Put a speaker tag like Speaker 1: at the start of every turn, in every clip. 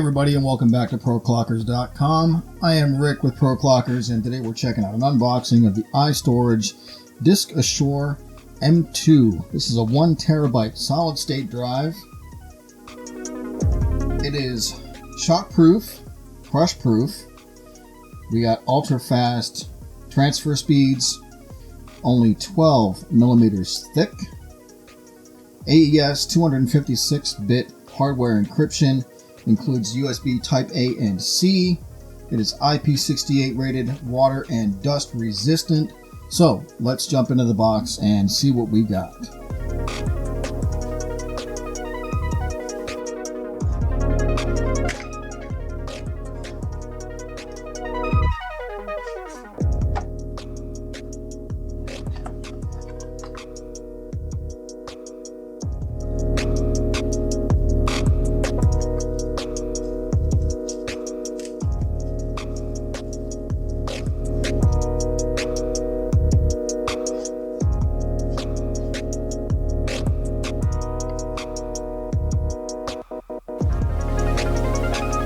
Speaker 1: everybody, and welcome back to Proclockers.com. I am Rick with Proclockers, and today we're checking out an unboxing of the iStorage diskAshure M2. This is a 1 terabyte solid state drive. It is shockproof, crush-proof. We got ultra-fast transfer speeds, only 12 millimeters thick. AES 256-bit hardware encryption, includes USB Type A and C. It is IP68 rated, water and dust resistant. So let's jump into the box and see what we got.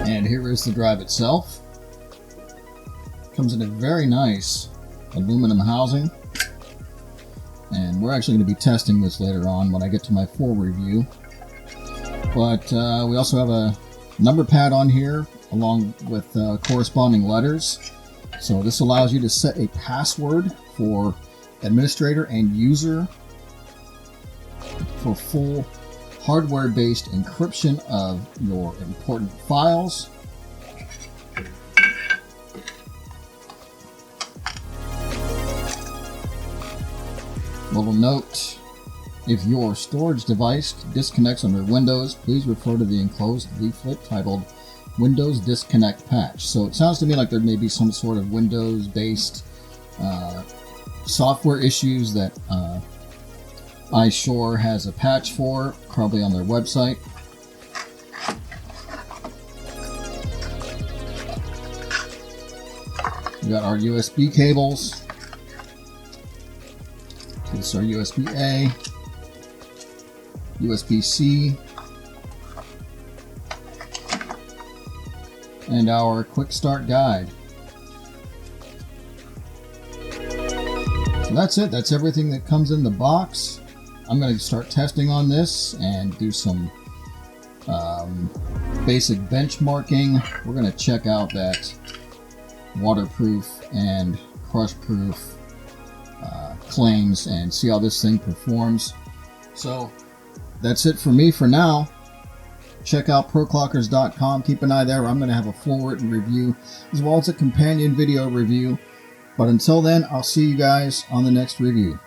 Speaker 1: And here is the drive itself. Comes in a very nice aluminum housing. And we're actually going to be testing this later on when I get to my full review. But we also have a number pad on here along with corresponding letters. So this allows you to set a password for administrator and user for full hardware-based encryption of your important files. Little note: if your storage device disconnects under Windows, please refer to the enclosed leaflet titled Windows Disconnect Patch. So it sounds to me like there may be some sort of Windows-based software issues that iStorage has a patch for, probably on their website. We got our USB cables. This is our USB-A, USB-C, and our quick start guide. So that's it. That's everything that comes in the box. I'm going to start testing on this and do some basic benchmarking. We're going to check out that waterproof and crush-proof claims and see how this thing performs. So that's it for me for now. Check out Proclockers.com. Keep an eye there. I'm going to have a full written review as well as a companion video review. But until then, I'll see you guys on the next review.